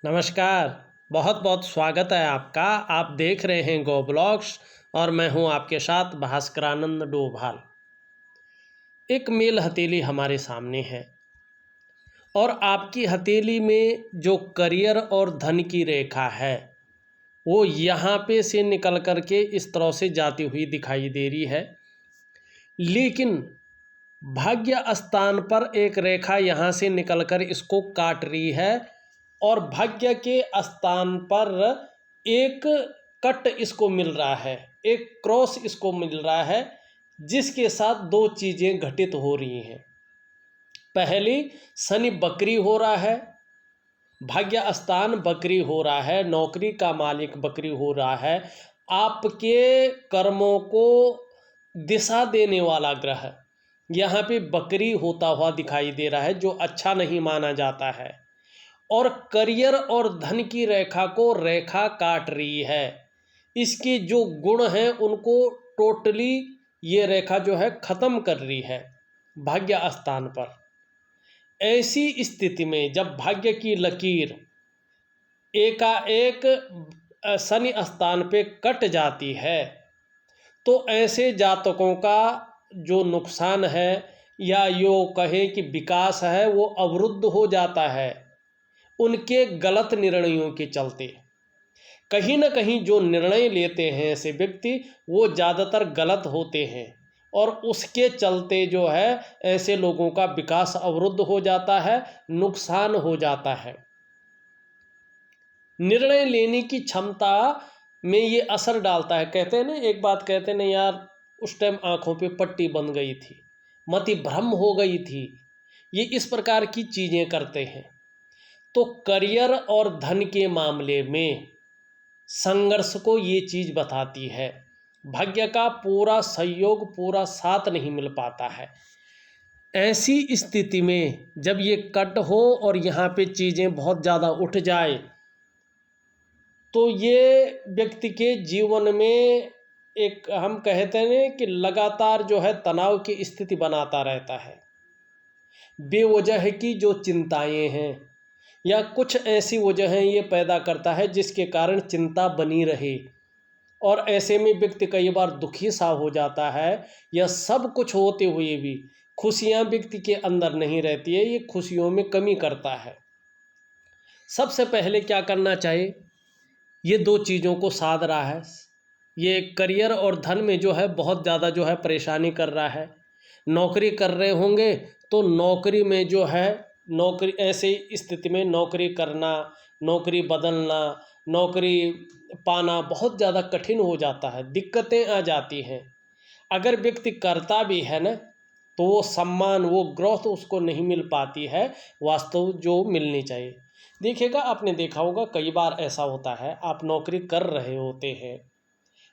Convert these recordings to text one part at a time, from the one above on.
नमस्कार। बहुत बहुत स्वागत है आपका। आप देख रहे हैं गो ब्लॉग्स और मैं हूं आपके साथ भास्करानंद डोभाल। एक मेल हथेली हमारे सामने है और आपकी हथेली में जो करियर और धन की रेखा है वो यहाँ पे से निकल कर के इस तरह से जाती हुई दिखाई दे रही है। लेकिन भाग्य स्थान पर एक रेखा यहाँ से निकलकर इसको काट रही है और भाग्य के स्थान पर एक कट इसको मिल रहा है, एक क्रॉस इसको मिल रहा है, जिसके साथ दो चीज़ें घटित हो रही हैं। पहली, शनि बकरी हो रहा है, भाग्य स्थान बकरी हो रहा है, नौकरी का मालिक बकरी हो रहा है। आपके कर्मों को दिशा देने वाला ग्रह यहाँ पे बकरी होता हुआ दिखाई दे रहा है, जो अच्छा नहीं माना जाता है। और करियर और धन की रेखा को रेखा काट रही है। इसके जो गुण हैं उनको टोटली ये रेखा जो है ख़त्म कर रही है भाग्य स्थान पर। ऐसी स्थिति में जब भाग्य की लकीर एकाएक शनि स्थान पे कट जाती है तो ऐसे जातकों का जो नुकसान है या यो कहें कि विकास है वो अवरुद्ध हो जाता है उनके गलत निर्णयों के चलते। कहीं ना कहीं जो निर्णय लेते हैं ऐसे व्यक्ति वो ज़्यादातर गलत होते हैं और उसके चलते जो है ऐसे लोगों का विकास अवरुद्ध हो जाता है, नुकसान हो जाता है। निर्णय लेने की क्षमता में ये असर डालता है। कहते हैं ना, एक बात कहते हैं ना यार, उस टाइम आंखों पे पट्टी बन गई थी, मति भ्रम हो गई थी। ये इस प्रकार की चीज़ें करते हैं। तो करियर और धन के मामले में संघर्ष को ये चीज़ बताती है। भाग्य का पूरा सहयोग, पूरा साथ नहीं मिल पाता है। ऐसी स्थिति में जब ये कट हो और यहाँ पे चीज़ें बहुत ज़्यादा उठ जाए तो ये व्यक्ति के जीवन में एक, हम कहते हैं कि लगातार जो है तनाव की स्थिति बनाता रहता है। बेवजह की जो चिंताएं हैं या कुछ ऐसी वजहें ये पैदा करता है जिसके कारण चिंता बनी रहे और ऐसे में व्यक्ति कई बार दुखी सा हो जाता है। या सब कुछ होते हुए भी खुशियां व्यक्ति के अंदर नहीं रहती है, ये खुशियों में कमी करता है। सबसे पहले क्या करना चाहिए, ये दो चीज़ों को साध रहा है। ये करियर और धन में जो है बहुत ज़्यादा जो है परेशानी कर रहा है। नौकरी कर रहे होंगे तो नौकरी में जो है, नौकरी ऐसे स्थिति में नौकरी करना, नौकरी बदलना, नौकरी पाना बहुत ज़्यादा कठिन हो जाता है, दिक्कतें आ जाती हैं। अगर व्यक्ति करता भी है ना तो वो सम्मान, वो ग्रोथ उसको नहीं मिल पाती है वास्तव जो मिलनी चाहिए। देखिएगा, आपने देखा होगा कई बार ऐसा होता है, आप नौकरी कर रहे होते हैं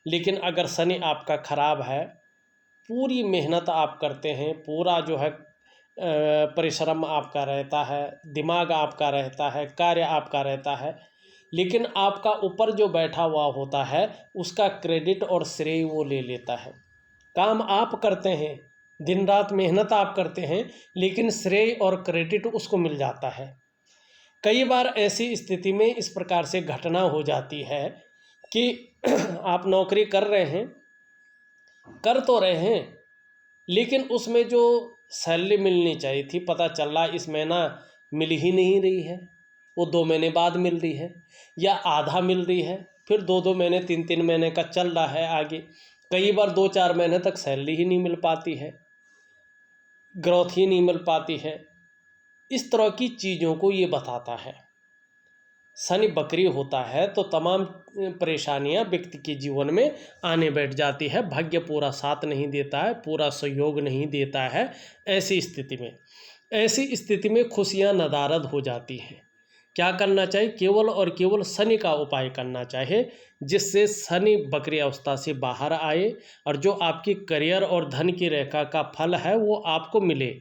लेकिन अगर शनि आपका खराब है, पूरी मेहनत आप करते हैं, पूरा जो है परिश्रम आपका रहता है, दिमाग आपका रहता है, कार्य आपका रहता है, लेकिन आपका ऊपर जो बैठा हुआ होता है उसका क्रेडिट और श्रेय वो ले लेता है। काम आप करते हैं, दिन रात मेहनत आप करते हैं, लेकिन श्रेय और क्रेडिट उसको मिल जाता है। कई बार ऐसी स्थिति में इस प्रकार से घटना हो जाती है कि आप नौकरी कर रहे हैं, कर तो रहे हैं, लेकिन उसमें जो सैलरी मिलनी चाहिए थी, पता चल रहा इस महीना मिल ही नहीं रही है, वो 2 महीने बाद मिल रही है या आधा मिल रही है, फिर 2-2 महीने 3-3 महीने का चल रहा है आगे। कई बार 2-4 महीने तक सैलरी ही नहीं मिल पाती है, ग्रोथ ही नहीं मिल पाती है। इस तरह की चीज़ों को ये बताता है। शनि बकरी होता है तो तमाम परेशानियां व्यक्ति के जीवन में आने बैठ जाती है। भाग्य पूरा साथ नहीं देता है, पूरा सहयोग नहीं देता है। ऐसी स्थिति में खुशियां नदारद हो जाती हैं। क्या करना चाहिए, केवल और केवल शनि का उपाय करना चाहिए जिससे शनि बकरी अवस्था से बाहर आए और जो आपकी करियर और धन की रेखा का फल है वो आपको मिले।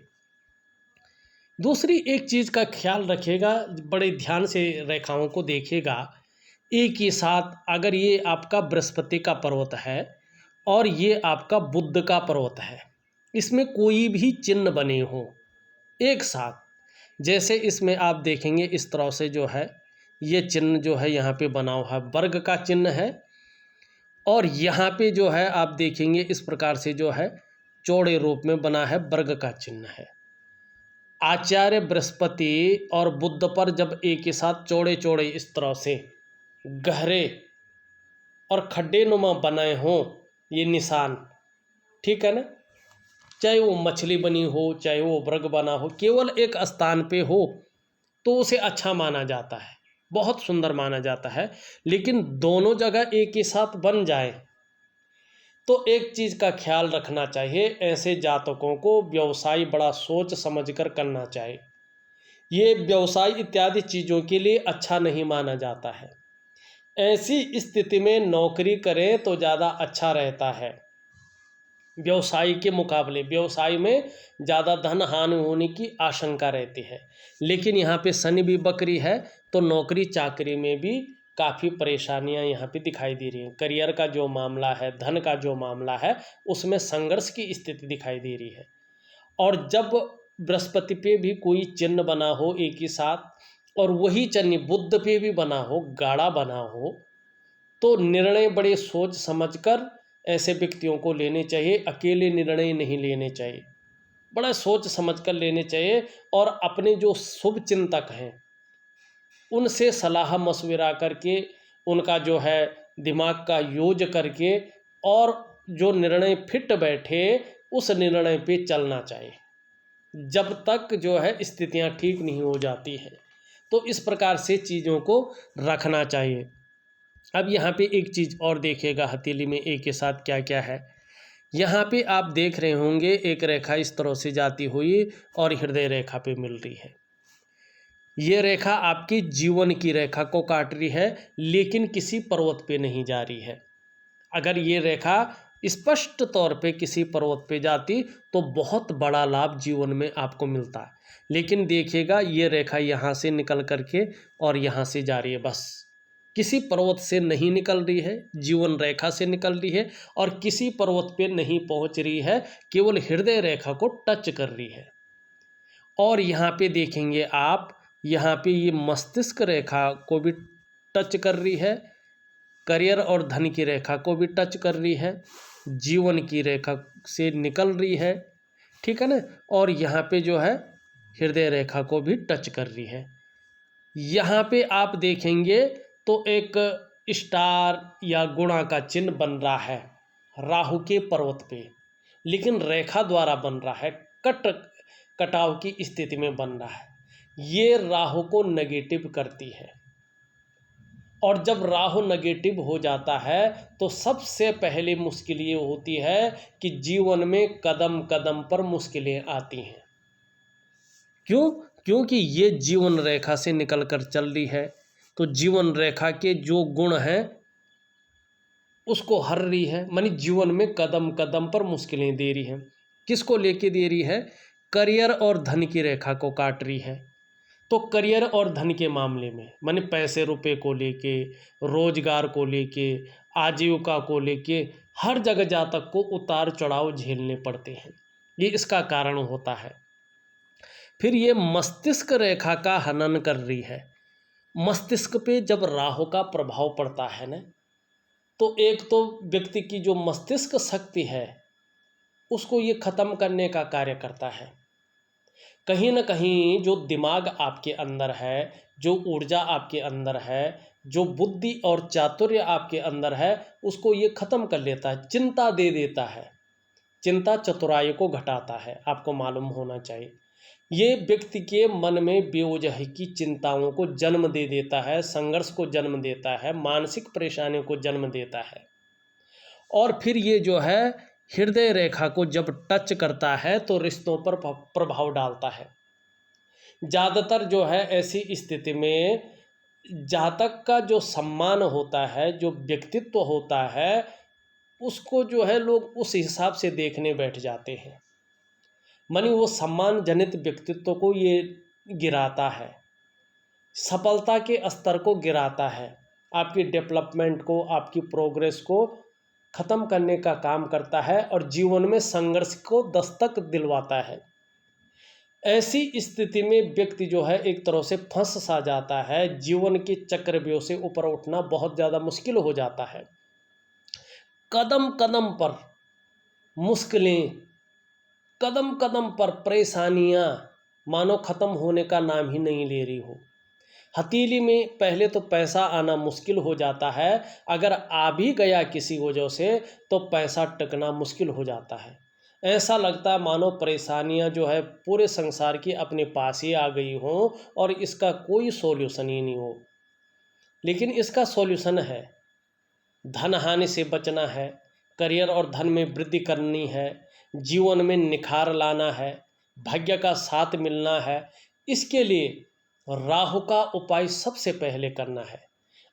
दूसरी एक चीज़ का ख्याल रखिएगा, बड़े ध्यान से रेखाओं को देखिएगा। एक ही साथ अगर ये आपका बृहस्पति का पर्वत है और ये आपका बुध का पर्वत है, इसमें कोई भी चिन्ह बने हों एक साथ, जैसे इसमें आप देखेंगे इस तरह से जो है ये चिन्ह जो है यहाँ पे बना हुआ है, वर्ग का चिन्ह है। और यहाँ पे जो है आप देखेंगे इस प्रकार से जो है चौड़े रूप में बना है, वर्ग का चिन्ह है। आचार्य बृहस्पति और बुध पर जब एक ही साथ चौड़े चौड़े इस तरह से गहरे और खड्डे नुमा बनाए हों ये निशान, ठीक है ना, चाहे वो मछली बनी हो चाहे वो वर्ग बना हो, केवल एक स्थान पे हो तो उसे अच्छा माना जाता है, बहुत सुंदर माना जाता है। लेकिन दोनों जगह एक ही साथ बन जाए तो एक चीज़ का ख्याल रखना चाहिए, ऐसे जातकों को व्यवसाय बड़ा सोच समझकर करना चाहिए। ये व्यवसाय इत्यादि चीज़ों के लिए अच्छा नहीं माना जाता है। ऐसी स्थिति में नौकरी करें तो ज़्यादा अच्छा रहता है। व्यवसाय के मुकाबले व्यवसाय में ज़्यादा धन हानि होने की आशंका रहती है। लेकिन यहाँ पे शनि भी बकरी है तो नौकरी चाकरी में भी काफ़ी परेशानियाँ यहाँ पे दिखाई दे रही हैं। करियर का जो मामला है, धन का जो मामला है, उसमें संघर्ष की स्थिति दिखाई दे रही है। और जब बृहस्पति पे भी कोई चिन्ह बना हो एक ही साथ और वही चिन्ह बुध पे भी बना हो, गाढ़ा बना हो, तो निर्णय बड़े सोच समझकर ऐसे व्यक्तियों को लेने चाहिए। अकेले निर्णय नहीं लेने चाहिए, बड़ा सोच समझकर लेने चाहिए। और अपने जो शुभ चिंतक हैं उनसे सलाह मशविरा करके, उनका जो है दिमाग का यूज करके और जो निर्णय फिट बैठे उस निर्णय पे चलना चाहिए, जब तक जो है स्थितियां ठीक नहीं हो जाती हैं। तो इस प्रकार से चीज़ों को रखना चाहिए। अब यहाँ पे एक चीज़ और देखिएगा हथेली में एक के साथ क्या क्या है। यहाँ पे आप देख रहे होंगे एक रेखा इस तरह से जाती हुई और हृदय रेखा पे मिल रही है। ये रेखा आपकी जीवन की रेखा को काट रही है, लेकिन किसी पर्वत पे नहीं जा रही है। अगर ये रेखा स्पष्ट तौर पे किसी पर्वत पे जाती तो बहुत बड़ा लाभ जीवन में आपको मिलता है। लेकिन देखिएगा ये रेखा यहाँ से निकल करके और यहाँ से जा रही है, बस किसी पर्वत से नहीं निकल रही है, जीवन रेखा से निकल रही है और किसी पर्वत पे नहीं पहुँच रही है, केवल हृदय रेखा को टच कर रही है। और यहाँ पे देखेंगे आप, यहाँ पे ये मस्तिष्क रेखा को भी टच कर रही है, करियर और धन की रेखा को भी टच कर रही है, जीवन की रेखा से निकल रही है, ठीक है ना। और यहाँ पे जो है हृदय रेखा को भी टच कर रही है। यहाँ पे आप देखेंगे तो एक स्टार या गुणा का चिन्ह बन रहा है राहु के पर्वत पे, लेकिन रेखा द्वारा बन रहा है, कटाव की स्थिति में बन रहा है। ये राहु को नेगेटिव करती है। और जब राहु नेगेटिव हो जाता है तो सबसे पहले मुश्किल ये होती है कि जीवन में कदम कदम पर मुश्किलें आती हैं। क्यों? क्योंकि ये जीवन रेखा से निकल कर चल रही है, तो जीवन रेखा के जो गुण हैं उसको हर रही है, मानी जीवन में कदम कदम पर मुश्किलें दे रही है। किसको लेके दे रही है? करियर और धन की रेखा को काट रही है। तो करियर और धन के मामले में माने पैसे रुपए को लेके, रोजगार को लेके, आजीविका को लेके हर जगह जातक को उतार चढ़ाव झेलने पड़ते हैं, ये इसका कारण होता है। फिर ये मस्तिष्क रेखा का हनन कर रही है। मस्तिष्क पे जब राहु का प्रभाव पड़ता है ना, तो एक तो व्यक्ति की जो मस्तिष्क शक्ति है उसको ये खत्म करने का कार्य करता है। कहीं ना कहीं जो दिमाग आपके अंदर है, जो ऊर्जा आपके अंदर है, जो बुद्धि और चातुर्य आपके अंदर है, उसको ये खत्म कर लेता है, चिंता दे देता है। चिंता चतुराई को घटाता है, आपको मालूम होना चाहिए। ये व्यक्ति के मन में बेवजह की चिंताओं को जन्म दे देता है, संघर्ष को जन्म देता है, मानसिक परेशानियों को जन्म देता है। और फिर ये जो है हृदय रेखा को जब टच करता है तो रिश्तों पर प्रभाव डालता है। ज़्यादातर जो है ऐसी स्थिति में जातक का जो सम्मान होता है, जो व्यक्तित्व होता है, उसको जो है लोग उस हिसाब से देखने बैठ जाते हैं। मानी वो सम्मान जनित व्यक्तित्व को ये गिराता है, सफलता के स्तर को गिराता है, आपकी डेवलपमेंट को, आपकी प्रोग्रेस को ख़त्म करने का काम करता है और जीवन में संघर्ष को दस्तक दिलवाता है। ऐसी स्थिति में व्यक्ति जो है एक तरह से फंस सा जाता है, जीवन के चक्रव्यूह से ऊपर उठना बहुत ज़्यादा मुश्किल हो जाता है। कदम कदम पर मुश्किलें, कदम कदम पर परेशानियां मानो ख़त्म होने का नाम ही नहीं ले रही हो। हथेली में पहले तो पैसा आना मुश्किल हो जाता है, अगर आ भी गया किसी वजह से तो पैसा टिकना मुश्किल हो जाता है। ऐसा लगता है मानो परेशानियां जो है पूरे संसार की अपने पास ही आ गई हों और इसका कोई सॉल्यूशन ही नहीं हो। लेकिन इसका सॉल्यूशन है, धन हानि से बचना है, करियर और धन में वृद्धि करनी है, जीवन में निखार लाना है, भाग्य का साथ मिलना है। इसके लिए राहु का उपाय सबसे पहले करना है।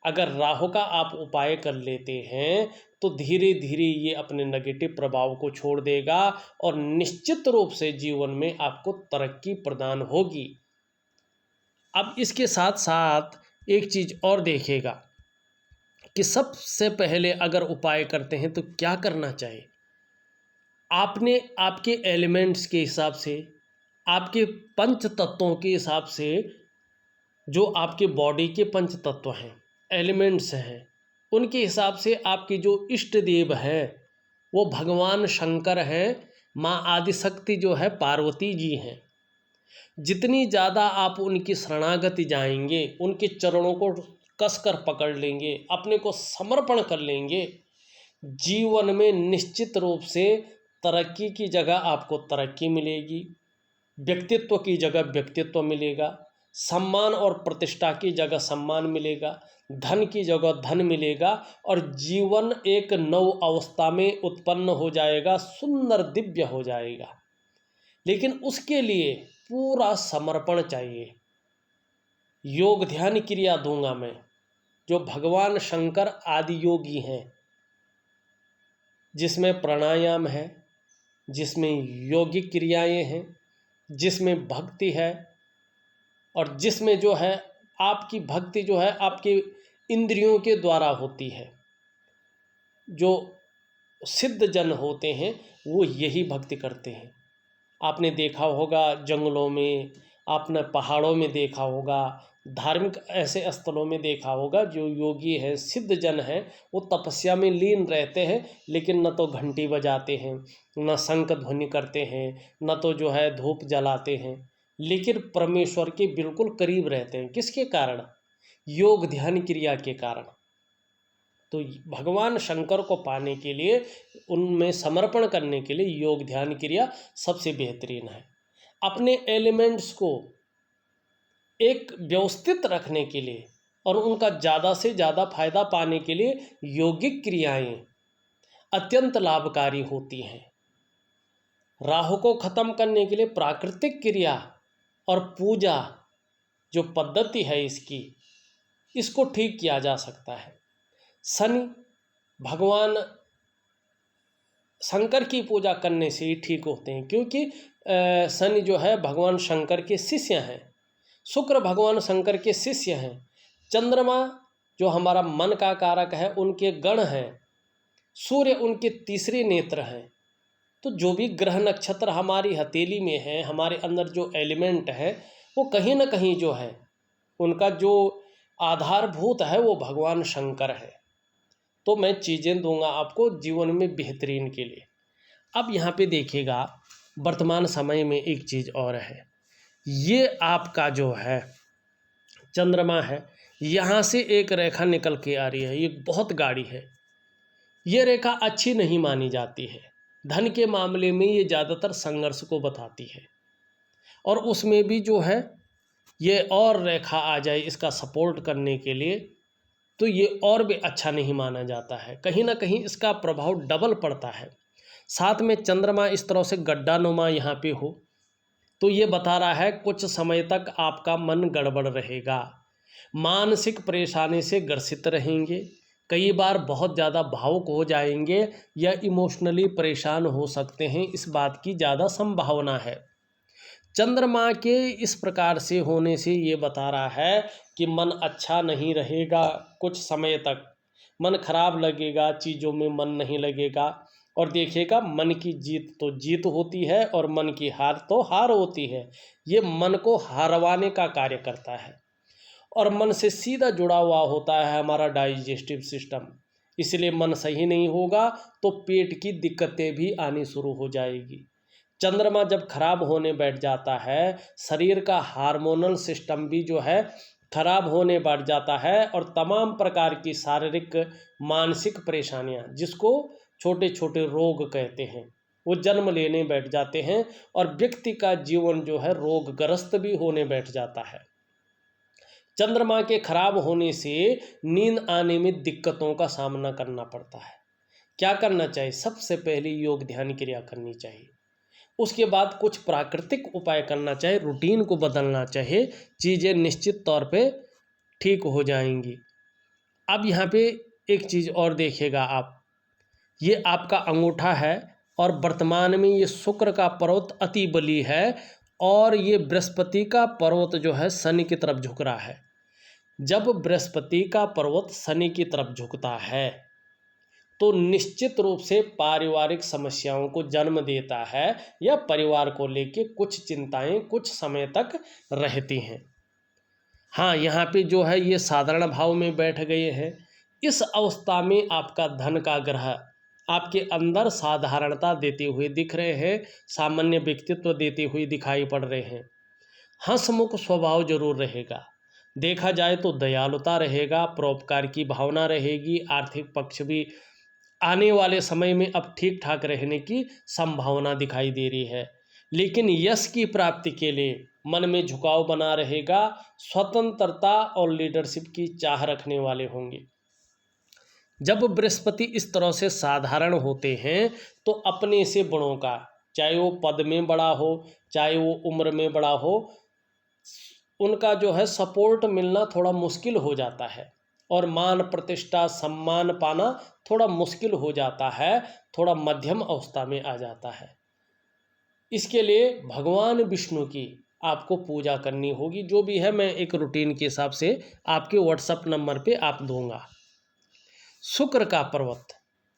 अगर राहु का आप उपाय कर लेते हैं तो धीरे धीरे ये अपने नेगेटिव प्रभाव को छोड़ देगा और निश्चित रूप से जीवन में आपको तरक्की प्रदान होगी। अब इसके साथ साथ एक चीज़ और देखिएगा कि सबसे पहले अगर उपाय करते हैं तो क्या करना चाहिए। आपने आपके एलिमेंट्स के हिसाब से, आपके पंच तत्वों के हिसाब से, जो आपके बॉडी के पंच तत्व हैं, एलिमेंट्स हैं, उनके हिसाब से आपके जो इष्ट देव हैं वो भगवान शंकर हैं, माँ आदिशक्ति जो है पार्वती जी हैं। जितनी ज़्यादा आप उनकी शरणागति जाएंगे, उनके चरणों को कसकर पकड़ लेंगे, अपने को समर्पण कर लेंगे, जीवन में निश्चित रूप से तरक्की की जगह आपको तरक्की मिलेगी, व्यक्तित्व की जगह व्यक्तित्व मिलेगा, सम्मान और प्रतिष्ठा की जगह सम्मान मिलेगा, धन की जगह धन मिलेगा और जीवन एक नव अवस्था में उत्पन्न हो जाएगा, सुंदर दिव्य हो जाएगा। लेकिन उसके लिए पूरा समर्पण चाहिए। योग ध्यान क्रिया दूंगा मैं, जो भगवान शंकर आदि योगी हैं, जिसमें प्राणायाम है, जिसमें योगिक क्रियाएं हैं, जिसमें भक्ति है और जिसमें जो है आपकी भक्ति जो है आपके इंद्रियों के द्वारा होती है। जो सिद्ध जन होते हैं वो यही भक्ति करते हैं। आपने देखा होगा जंगलों में, आपने पहाड़ों में देखा होगा, धार्मिक ऐसे स्थलों में देखा होगा, जो योगी हैं, सिद्ध जन हैं, वो तपस्या में लीन रहते हैं, लेकिन न तो घंटी बजाते हैं, न शंख ध्वनि करते हैं, न तो जो है धूप जलाते हैं, लेकिन परमेश्वर के बिल्कुल करीब रहते हैं। किसके कारण? योग ध्यान क्रिया के कारण। तो भगवान शंकर को पाने के लिए, उनमें समर्पण करने के लिए योग ध्यान क्रिया सबसे बेहतरीन है। अपने एलिमेंट्स को एक व्यवस्थित रखने के लिए और उनका ज़्यादा से ज़्यादा फायदा पाने के लिए योगिक क्रियाएं अत्यंत लाभकारी होती हैं। राहु को खत्म करने के लिए प्राकृतिक क्रिया और पूजा जो पद्धति है इसको ठीक किया जा सकता है। शनि भगवान शंकर की पूजा करने से ही ठीक होते हैं, क्योंकि शनि जो है भगवान शंकर के शिष्य हैं, शुक्र भगवान शंकर के शिष्य हैं, चंद्रमा जो हमारा मन का कारक है उनके गण हैं, सूर्य उनके तीसरे नेत्र हैं। तो जो भी ग्रह नक्षत्र हमारी हथेली में है, हमारे अंदर जो एलिमेंट है, वो कहीं ना कहीं जो है उनका जो आधारभूत है वो भगवान शंकर है। तो मैं चीज़ें दूंगा आपको जीवन में बेहतरीन के लिए। अब यहाँ पे देखिएगा, वर्तमान समय में एक चीज़ और है, ये आपका जो है चंद्रमा है, यहाँ से एक रेखा निकल के आ रही है, ये बहुत गाढ़ी है। ये रेखा अच्छी नहीं मानी जाती है। धन के मामले में ये ज़्यादातर संघर्ष को बताती है, और उसमें भी जो है ये और रेखा आ जाए इसका सपोर्ट करने के लिए, तो ये और भी अच्छा नहीं माना जाता है। कहीं ना कहीं इसका प्रभाव डबल पड़ता है। साथ में चंद्रमा इस तरह से गड्ढानुमा यहाँ पे हो तो ये बता रहा है कुछ समय तक आपका मन गड़बड़ रहेगा, मानसिक परेशानी से ग्रसित रहेंगे, कई बार बहुत ज़्यादा भावुक हो जाएंगे या इमोशनली परेशान हो सकते हैं, इस बात की ज़्यादा संभावना है। चंद्रमा के इस प्रकार से होने से ये बता रहा है कि मन अच्छा नहीं रहेगा, कुछ समय तक मन खराब लगेगा, चीज़ों में मन नहीं लगेगा और देखिएगा मन की जीत तो जीत होती है और मन की हार तो हार होती है। ये मन को हारवाने का कार्य करता है और मन से सीधा जुड़ा हुआ होता है हमारा डाइजेस्टिव सिस्टम। इसलिए मन सही नहीं होगा तो पेट की दिक्कतें भी आनी शुरू हो जाएगी। चंद्रमा जब खराब होने बैठ जाता है, शरीर का हार्मोनल सिस्टम भी जो है खराब होने बैठ जाता है और तमाम प्रकार की शारीरिक मानसिक परेशानियां, जिसको छोटे छोटे रोग कहते हैं, वो जन्म लेने बैठ जाते हैं और व्यक्ति का जीवन जो है रोगग्रस्त भी होने बैठ जाता है। चंद्रमा के खराब होने से नींद आने में दिक्कतों का सामना करना पड़ता है। क्या करना चाहिए? सबसे पहले योग ध्यान क्रिया करनी चाहिए। उसके बाद कुछ प्राकृतिक उपाय करना चाहिए, रूटीन को बदलना चाहिए, चीज़ें निश्चित तौर पे ठीक हो जाएंगी। अब यहाँ पे एक चीज़ और देखिएगा आप, ये आपका अंगूठा है और वर्तमान में ये शुक्र का पर्वत अति बली है और ये बृहस्पति का पर्वत जो है शनि की तरफ झुक रहा है। जब बृहस्पति का पर्वत शनि की तरफ झुकता है तो निश्चित रूप से पारिवारिक समस्याओं को जन्म देता है या परिवार को लेके कुछ चिंताएं कुछ समय तक रहती हैं। हाँ, यहाँ पे जो है ये साधारण भाव में बैठ गए हैं। इस अवस्था में आपका धन का ग्रह आपके अंदर साधारणता देते हुए दिख रहे हैं, सामान्य व्यक्तित्व देते हुए दिखाई पड़ रहे हैं। हंसमुख स्वभाव जरूर रहेगा, देखा जाए तो दयालुता रहेगा, परोपकार की भावना रहेगी, आर्थिक पक्ष भी आने वाले समय में अब ठीक ठाक रहने की संभावना दिखाई दे रही है। लेकिन यश की प्राप्ति के लिए मन में झुकाव बना रहेगा, स्वतंत्रता और लीडरशिप की चाह रखने वाले होंगे। जब बृहस्पति इस तरह से साधारण होते हैं तो अपने से बड़ों का, चाहे वो पद में बड़ा हो चाहे वो उम्र में बड़ा हो, उनका जो है सपोर्ट मिलना थोड़ा मुश्किल हो जाता है और मान प्रतिष्ठा सम्मान पाना थोड़ा मुश्किल हो जाता है, थोड़ा मध्यम अवस्था में आ जाता है। इसके लिए भगवान विष्णु की आपको पूजा करनी होगी। जो भी है मैं एक रूटीन के हिसाब से आपके व्हाट्सएप नंबर पे आप दूंगा। शुक्र का पर्वत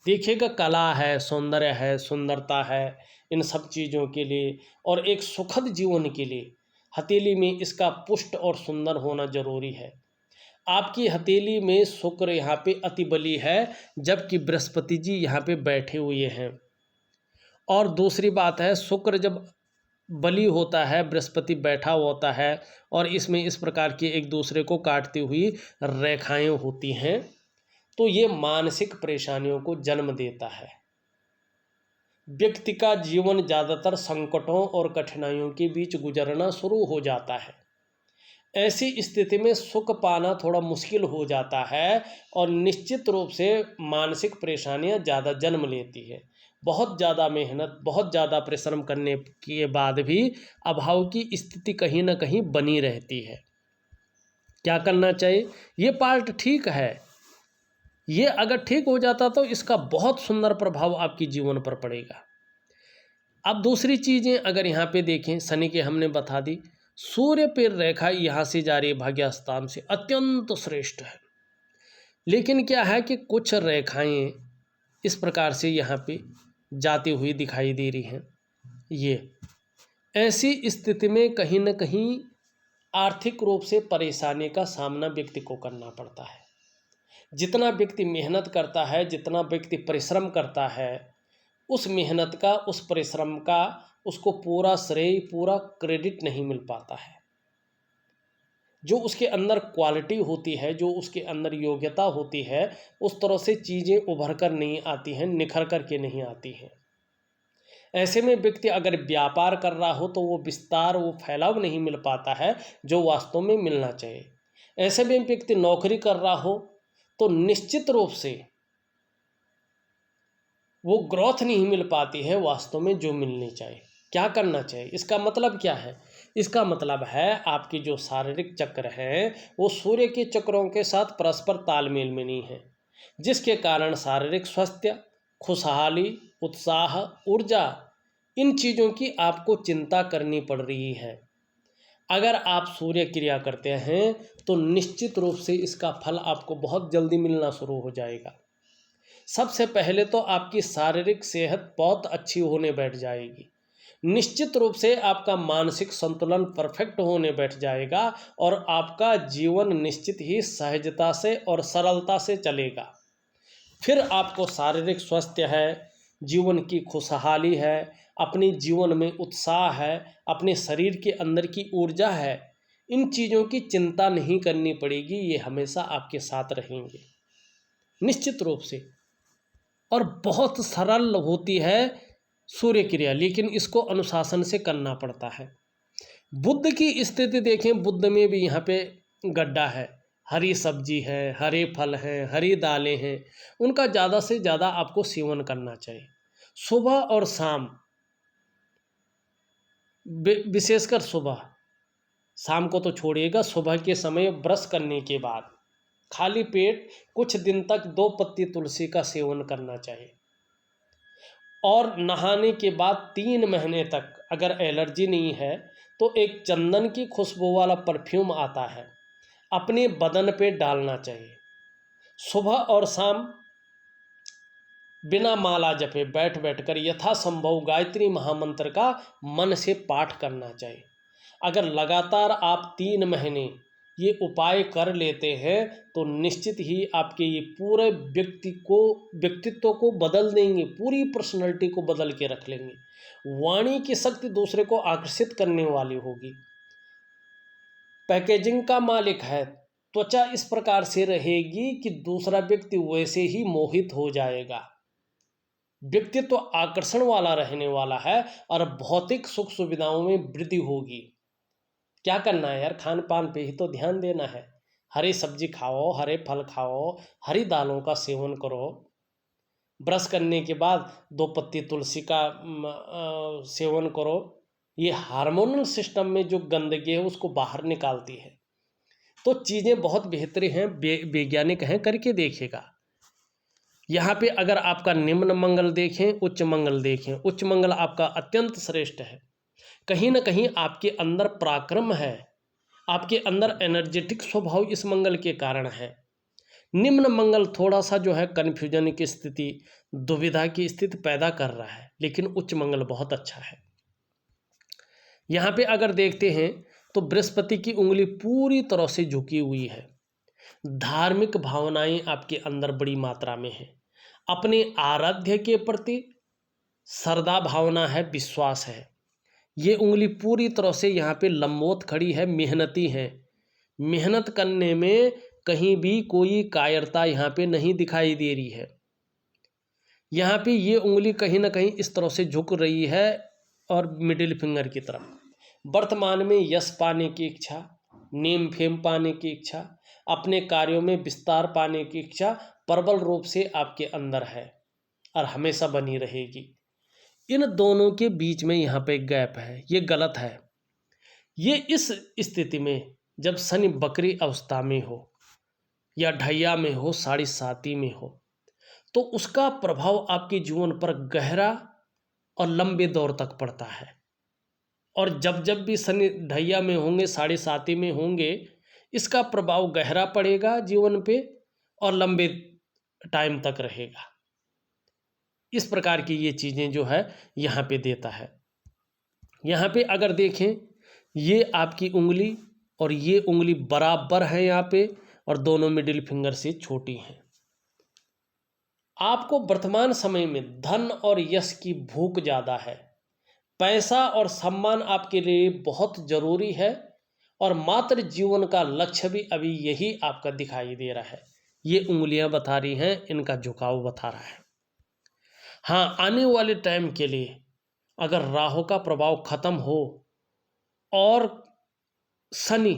देखिएगा, कला है, सौंदर्य है, सुंदरता है, इन सब चीज़ों के लिए और एक सुखद जीवन के लिए हथेली में इसका पुष्ट और सुंदर होना जरूरी है। आपकी हथेली में शुक्र यहाँ पे अति बली है जबकि बृहस्पति जी यहाँ पे बैठे हुए हैं। और दूसरी बात है, शुक्र जब बली होता है, बृहस्पति बैठा होता है और इसमें इस प्रकार की एक दूसरे को काटती हुई रेखाएं होती हैं तो ये मानसिक परेशानियों को जन्म देता है। व्यक्ति का जीवन ज़्यादातर संकटों और कठिनाइयों के बीच गुजरना शुरू हो जाता है। ऐसी स्थिति में सुख पाना थोड़ा मुश्किल हो जाता है और निश्चित रूप से मानसिक परेशानियां ज़्यादा जन्म लेती है। बहुत ज़्यादा मेहनत, बहुत ज़्यादा परिश्रम करने के बाद भी अभाव की स्थिति कहीं ना कहीं बनी रहती है। क्या करना चाहिए? ये पार्ट ठीक है, ये अगर ठीक हो जाता तो इसका बहुत सुंदर प्रभाव आपके जीवन पर पड़ेगा। अब दूसरी चीज़ें अगर यहाँ पे देखें, शनि के हमने बता दी, सूर्य पर रेखा यहाँ से जा रही है भाग्यस्थान से, अत्यंत श्रेष्ठ है। लेकिन क्या है कि कुछ रेखाएं इस प्रकार से यहाँ पे जाती हुई दिखाई दे रही हैं। ये ऐसी स्थिति में कहीं न कहीं आर्थिक रूप से परेशानी का सामना व्यक्ति को करना पड़ता है। जितना व्यक्ति मेहनत करता है, जितना व्यक्ति परिश्रम करता है, उस मेहनत का, उस परिश्रम का उसको पूरा श्रेय, पूरा क्रेडिट नहीं मिल पाता है। जो उसके अंदर क्वालिटी होती है, जो उसके अंदर योग्यता होती है, उस तरह से चीज़ें उभर कर नहीं आती हैं, निखर कर के नहीं आती हैं। ऐसे में व्यक्ति अगर व्यापार कर रहा हो तो वो विस्तार, वो फैलाव नहीं मिल पाता है जो वास्तव में मिलना चाहिए। ऐसे में व्यक्ति नौकरी कर रहा हो तो निश्चित रूप से वो ग्रोथ नहीं मिल पाती है वास्तव में जो मिलनी चाहिए। क्या करना चाहिए? इसका मतलब क्या है? इसका मतलब है आपकी जो शारीरिक चक्र हैं वो सूर्य के चक्रों के साथ परस्पर तालमेल में नहीं है, जिसके कारण शारीरिक स्वास्थ्य, खुशहाली, उत्साह, ऊर्जा, इन चीज़ों की आपको चिंता करनी पड़ रही है। अगर आप सूर्य क्रिया करते हैं तो निश्चित रूप से इसका फल आपको बहुत जल्दी मिलना शुरू हो जाएगा। सबसे पहले तो आपकी शारीरिक सेहत बहुत अच्छी होने बैठ जाएगी। निश्चित रूप से आपका मानसिक संतुलन परफेक्ट होने बैठ जाएगा और आपका जीवन निश्चित ही सहजता से और सरलता से चलेगा। फिर आपको शारीरिक स्वास्थ्य है, जीवन की खुशहाली है, अपने जीवन में उत्साह है, अपने शरीर के अंदर की ऊर्जा है, इन चीज़ों की चिंता नहीं करनी पड़ेगी। ये हमेशा आपके साथ रहेंगे निश्चित रूप से। और बहुत सरल होती है सूर्य क्रिया, लेकिन इसको अनुशासन से करना पड़ता है। बुध की स्थिति देखें, बुध में भी यहाँ पे गड्ढा है, हरी सब्जी है, हरे फल हैं, हरी दालें हैं, उनका ज़्यादा से ज़्यादा आपको सेवन करना चाहिए सुबह और शाम। विशेषकर सुबह, शाम को तो छोड़िएगा, सुबह के समय ब्रश करने के बाद खाली पेट कुछ दिन तक 2 पत्ती तुलसी का सेवन करना चाहिए। और नहाने के बाद 3 महीने तक, अगर एलर्जी नहीं है तो एक चंदन की खुशबू वाला परफ्यूम आता है, अपने बदन पे डालना चाहिए। सुबह और शाम बिना माला जपे बैठ बैठकर यथासंभव गायत्री महामंत्र का मन से पाठ करना चाहिए। अगर लगातार आप 3 महीने ये उपाय कर लेते हैं तो निश्चित ही आपके ये पूरे व्यक्तित्व को बदल देंगे, पूरी पर्सनैलिटी को बदल के रख लेंगे। वाणी की शक्ति दूसरे को आकर्षित करने वाली होगी। पैकेजिंग का मालिक है, त्वचा इस प्रकार से रहेगी कि दूसरा व्यक्ति वैसे ही मोहित हो जाएगा। व्यक्तित्व आकर्षण वाला रहने वाला है और भौतिक सुख सुविधाओं में वृद्धि होगी। क्या करना है यार, खान पान पे ही तो ध्यान देना है। हरी सब्जी खाओ, हरे फल खाओ, हरी दालों का सेवन करो। ब्रश करने के बाद 2 पत्ती तुलसी का सेवन करो। ये हार्मोनल सिस्टम में जो गंदगी है उसको बाहर निकालती है। तो चीज़ें बहुत बेहतर हैं, वैज्ञानिक हैं, करके देखिएगा। यहाँ पे अगर आपका निम्न मंगल देखें, उच्च मंगल देखें, उच्च मंगल आपका अत्यंत श्रेष्ठ है। कहीं ना कहीं आपके अंदर पराक्रम है, आपके अंदर एनर्जेटिक स्वभाव इस मंगल के कारण है। निम्न मंगल थोड़ा सा जो है कन्फ्यूजन की स्थिति, दुविधा की स्थिति पैदा कर रहा है, लेकिन उच्च मंगल बहुत अच्छा है। यहाँ पे अगर देखते हैं तो बृहस्पति की उंगली पूरी तरह से झुकी हुई है। धार्मिक भावनाएं आपके अंदर बड़ी मात्रा में है, अपने आराध्य के प्रति श्रद्धा भावना है, विश्वास है। ये उंगली पूरी तरह से यहाँ पे लंबवत खड़ी है, मेहनती है। मेहनत करने में कहीं भी कोई कायरता यहाँ पे नहीं दिखाई दे रही है। यहाँ पे ये उंगली कहीं ना कहीं इस तरह से झुक रही है और मिडिल फिंगर की तरफ। वर्तमान में यश पाने की इच्छा, नेम फेम पाने की इच्छा, अपने कार्यों में विस्तार पाने की इच्छा प्रबल रूप से आपके अंदर है और हमेशा बनी रहेगी। इन दोनों के बीच में यहाँ पे एक गैप है, ये गलत है। ये इस स्थिति में जब शनि बकरी अवस्था में हो या ढैया में हो, साढ़े साती में हो, तो उसका प्रभाव आपके जीवन पर गहरा और लंबे दौर तक पड़ता है। और जब जब भी शनि ढैया में होंगे, साढ़े साती में होंगे, इसका प्रभाव गहरा पड़ेगा जीवन पे और लंबे टाइम तक रहेगा। इस प्रकार की ये चीज़ें जो है यहाँ पे देता है। यहाँ पे अगर देखें, ये आपकी उंगली और ये उंगली बराबर है यहाँ पे, और दोनों मिडिल फिंगर से छोटी हैं। आपको वर्तमान समय में धन और यश की भूख ज़्यादा है। पैसा और सम्मान आपके लिए बहुत ज़रूरी है और मात्र जीवन का लक्ष्य भी अभी यही आपका दिखाई दे रहा है। ये उंगलियां बता रही हैं, इनका झुकाव बता रहा है। हाँ, आने वाले टाइम के लिए अगर राहु का प्रभाव खत्म हो और शनि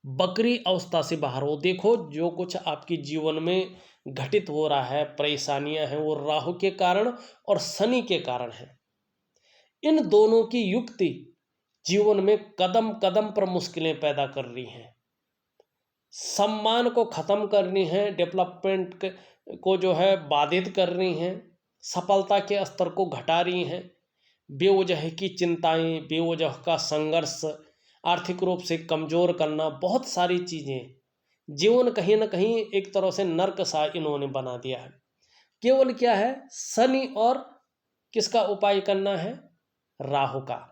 बकरी अवस्था से बाहर हो, देखो जो कुछ आपके जीवन में घटित हो रहा है, परेशानियां हैं, वो राहु के कारण और शनि के कारण है। इन दोनों की युक्ति जीवन में कदम कदम पर मुश्किलें पैदा कर रही हैं। सम्मान को खत्म करनी है, डेवलपमेंट को जो है बाधित कर रही हैं, सफलता के स्तर को घटा रही हैं। बेवजह की चिंताएं, बेवजह का संघर्ष, आर्थिक रूप से कमज़ोर करना, बहुत सारी चीज़ें, जीवन कहीं ना कहीं एक तरह से नर्क सा इन्होंने बना दिया है। केवल क्या है, शनि और किसका उपाय करना है, राहु का।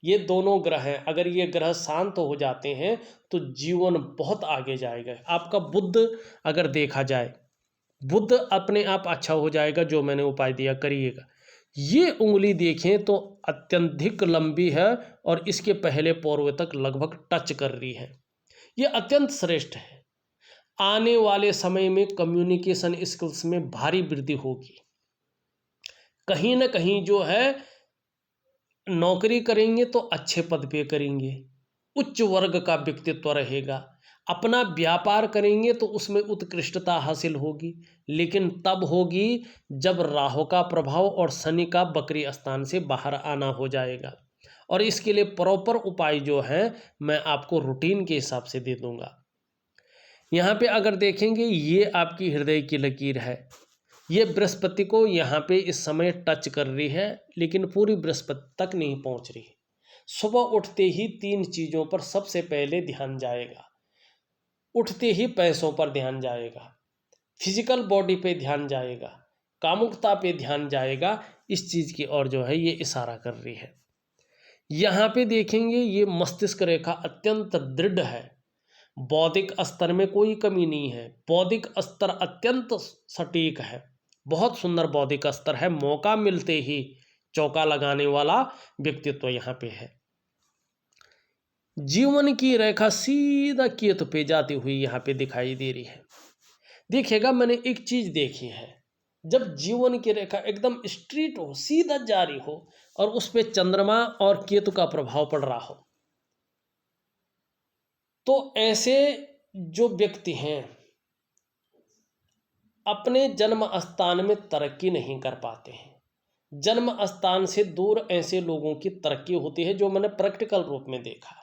ये दोनों ग्रह हैं, अगर ये ग्रह शांत हो जाते हैं तो जीवन बहुत आगे जाएगा। आपका बुद्ध अगर देखा जाए, बुद्ध अपने आप अच्छा हो जाएगा, जो मैंने उपाय दिया करिएगा। ये उंगली देखें तो अत्यधिक लंबी है और इसके पहले पौरवे तक लगभग टच कर रही है। ये अत्यंत श्रेष्ठ है। आने वाले समय में कम्युनिकेशन स्किल्स में भारी वृद्धि होगी। कहीं ना कहीं जो है नौकरी करेंगे तो अच्छे पद पे करेंगे, उच्च वर्ग का व्यक्तित्व रहेगा। अपना व्यापार करेंगे तो उसमें उत्कृष्टता हासिल होगी, लेकिन तब होगी जब राहु का प्रभाव और शनि का वक्री स्थान से बाहर आना हो जाएगा। और इसके लिए प्रॉपर उपाय जो है मैं आपको रूटीन के हिसाब से दे दूंगा। यहाँ पे अगर देखेंगे, ये आपकी हृदय की लकीर है। ये बृहस्पति को यहाँ पे इस समय टच कर रही है, लेकिन पूरी बृहस्पति तक नहीं पहुँच रही। सुबह उठते ही 3 चीज़ों पर सबसे पहले ध्यान जाएगा। उठते ही पैसों पर ध्यान जाएगा, फिजिकल बॉडी पे ध्यान जाएगा, कामुकता पे ध्यान जाएगा। इस चीज़ की ओर जो है ये इशारा कर रही है। यहाँ पे देखेंगे, ये मस्तिष्क रेखा अत्यंत दृढ़ है। बौद्धिक स्तर में कोई कमी नहीं है, बौद्धिक स्तर अत्यंत सटीक है, बहुत सुंदर बौद्धिक स्तर है। मौका मिलते ही चौका लगाने वाला व्यक्तित्व यहाँ पे है। जीवन की रेखा सीधा केतु पे जाती हुई यहाँ पे दिखाई दे रही है। देखिएगा, मैंने एक चीज देखी है, जब जीवन की रेखा एकदम स्ट्रीट हो, सीधा जारी हो और उस पे चंद्रमा और केतु का प्रभाव पड़ रहा हो, तो ऐसे जो व्यक्ति हैं अपने जन्म स्थान में तरक्की नहीं कर पाते हैं। जन्म स्थान से दूर ऐसे लोगों की तरक्की होती है, जो मैंने प्रैक्टिकल रूप में देखा।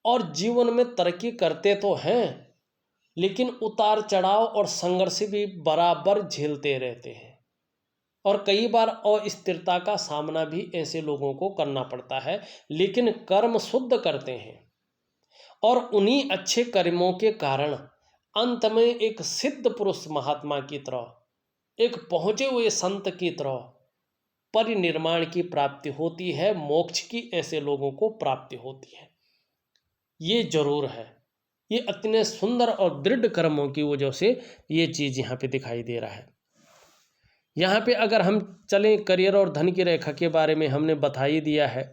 और जीवन में तरक्की करते तो हैं, लेकिन उतार चढ़ाव और संघर्ष भी बराबर झेलते रहते हैं। और कई बार अस्थिरता का सामना भी ऐसे लोगों को करना पड़ता है, लेकिन कर्म शुद्ध करते हैं और उन्हीं अच्छे कर्मों के कारण अंत में एक सिद्ध पुरुष महात्मा की तरह, एक पहुंचे हुए संत की तरह परिनिर्माण की प्राप्ति होती है, मोक्ष की ऐसे लोगों को प्राप्ति होती है। ये जरूर है। ये इतने सुंदर और दृढ़ कर्मों की वजह से ये चीज़ यहाँ पे दिखाई दे रहा है। यहाँ पे अगर हम चलें, करियर और धन की रेखा के बारे में हमने बता ही दिया है।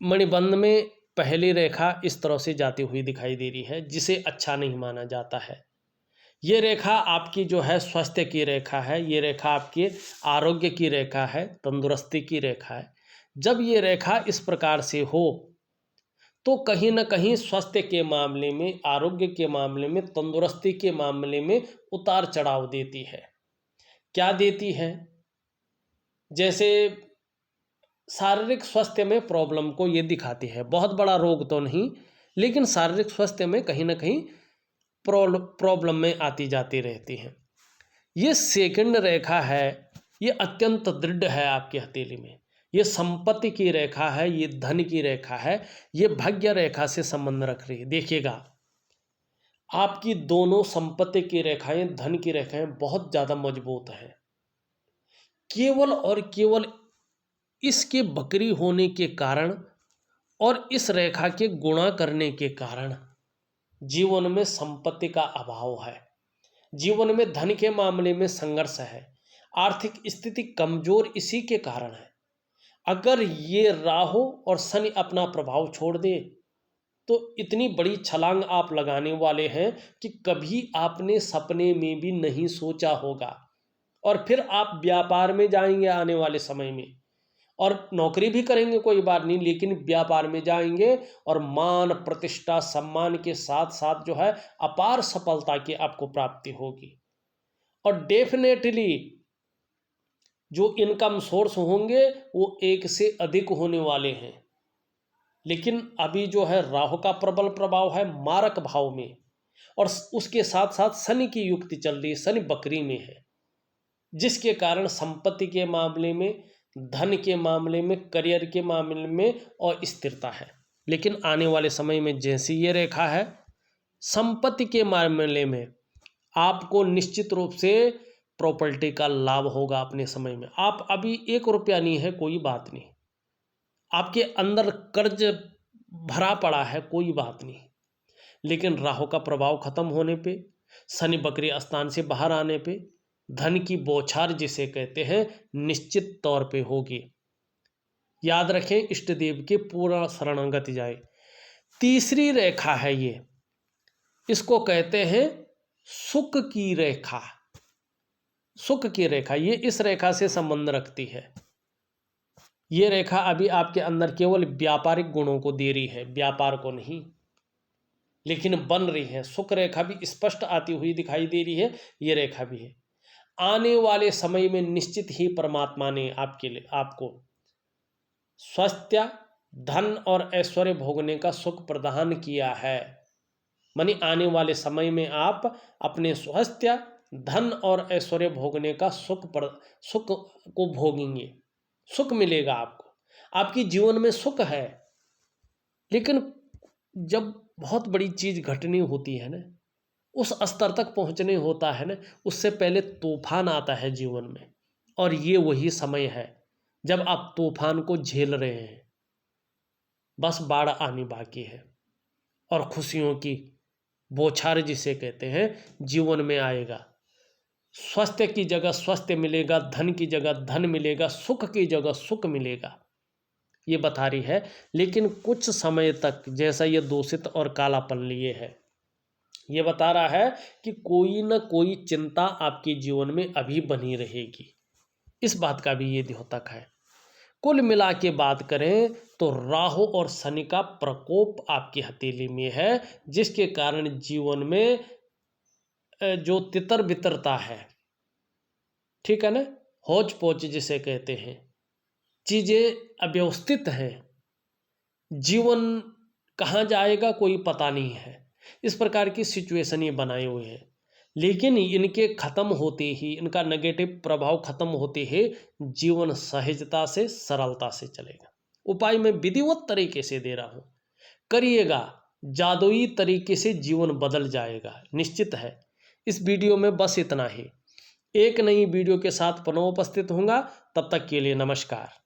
मणिबंध में पहली रेखा इस तरह से जाती हुई दिखाई दे रही है, जिसे अच्छा नहीं माना जाता है। ये रेखा आपकी जो है स्वास्थ्य की रेखा है, ये रेखा आपके आरोग्य की रेखा है, तंदुरुस्ती की रेखा है। जब ये रेखा इस प्रकार से हो तो कहीं ना कहीं स्वास्थ्य के मामले में, आरोग्य के मामले में, तंदुरुस्ती के मामले में उतार चढ़ाव देती है। क्या देती है? जैसे शारीरिक स्वास्थ्य में प्रॉब्लम को ये दिखाती है। बहुत बड़ा रोग तो नहीं, लेकिन शारीरिक स्वास्थ्य में कहीं ना कहीं प्रॉब्लम में आती जाती रहती है। ये सेकंड रेखा है, ये अत्यंत दृढ़ है आपकी हथेली में। ये संपत्ति की रेखा है, ये धन की रेखा है, ये भाग्य रेखा से संबंध रख रही है। देखिएगा, आपकी दोनों संपत्ति की रेखाएं, धन की रेखाएं बहुत ज्यादा मजबूत हैं। केवल और केवल इसके बकरी होने के कारण और इस रेखा के गुणा करने के कारण जीवन में संपत्ति का अभाव है, जीवन में धन के मामले में संघर्ष है, आर्थिक स्थिति कमजोर इसी के कारण है। अगर ये राहु और शनि अपना प्रभाव छोड़ दे तो इतनी बड़ी छलांग आप लगाने वाले हैं कि कभी आपने सपने में भी नहीं सोचा होगा। और फिर आप व्यापार में जाएंगे आने वाले समय में, और नौकरी भी करेंगे कोई बात नहीं, लेकिन व्यापार में जाएंगे और मान प्रतिष्ठा सम्मान के साथ साथ जो है अपार सफलता की आपको प्राप्ति होगी। और डेफिनेटली जो इनकम सोर्स होंगे वो एक से अधिक होने वाले हैं। लेकिन अभी जो है राहु का प्रबल प्रभाव है मारक भाव में, और उसके साथ साथ शनि की युक्ति चल रही है, शनि बकरी में है, जिसके कारण संपत्ति के मामले में, धन के मामले में, करियर के मामले में और स्थिरता है। लेकिन आने वाले समय में जैसी ये रेखा है, संपत्ति के मामले में आपको निश्चित रूप से प्रॉपर्टी का लाभ होगा अपने समय में। आप अभी 1 रुपया नहीं है, कोई बात नहीं, आपके अंदर कर्ज भरा पड़ा है, कोई बात नहीं, लेकिन राहु का प्रभाव खत्म होने पे, शनि बकरी स्थान से बाहर आने पे धन की बौछार जिसे कहते हैं निश्चित तौर पे होगी। याद रखें, इष्ट देव के पूरा शरणागत जाए। तीसरी रेखा है ये, इसको कहते हैं सुख की रेखा। सुख की रेखा, ये इस रेखा से संबंध रखती है। ये रेखा अभी आपके अंदर केवल व्यापारिक गुणों को दे रही है, व्यापार को नहीं, लेकिन बन रही है। सुख रेखा भी स्पष्ट आती हुई दिखाई दे रही है, ये रेखा भी है। आने वाले समय में निश्चित ही परमात्मा ने आपके लिए आपको स्वास्थ्य, धन और ऐश्वर्य भोगने का सुख प्रदान किया है। मानी आने वाले समय में आप अपने स्वास्थ्य, धन और ऐश्वर्य भोगने का सुख को भोगेंगे, सुख मिलेगा आपको, आपकी जीवन में सुख है। लेकिन जब बहुत बड़ी चीज घटनी होती है ना, उस स्तर तक पहुंचने होता है ना, उससे पहले तूफान आता है जीवन में, और ये वही समय है जब आप तूफान को झेल रहे हैं। बस बाढ़ आनी बाकी है और खुशियों की बौछार जिसे कहते हैं जीवन में आएगा। स्वास्थ्य की जगह स्वास्थ्य मिलेगा, धन की जगह धन मिलेगा, सुख की जगह सुख मिलेगा, ये बता रही है। लेकिन कुछ समय तक, जैसा ये दूषित और कालापन लिए है, ये बता रहा है कि कोई न कोई चिंता आपके जीवन में अभी बनी रहेगी। इस बात का भी ये द्योतक है। कुल मिला के बात करें तो राहु और शनि का प्रकोप आपकी हथेली में है, जिसके कारण जीवन में जो तितर बितरता है, ठीक है ना, हौच पौच जिसे कहते हैं, चीजें अव्यवस्थित हैं, जीवन कहाँ जाएगा कोई पता नहीं है, इस प्रकार की सिचुएशन ये बनाए हुए हैं। लेकिन इनके खत्म होते ही, इनका नेगेटिव प्रभाव खत्म होते ही जीवन सहजता से, सरलता से चलेगा। उपाय मैं विधिवत तरीके से दे रहा हूँ, करिएगा, जादुई तरीके से जीवन बदल जाएगा, निश्चित है। इस वीडियो में बस इतना ही। एक नई वीडियो के साथ पुनः उपस्थित होऊंगा, तब तक के लिए नमस्कार।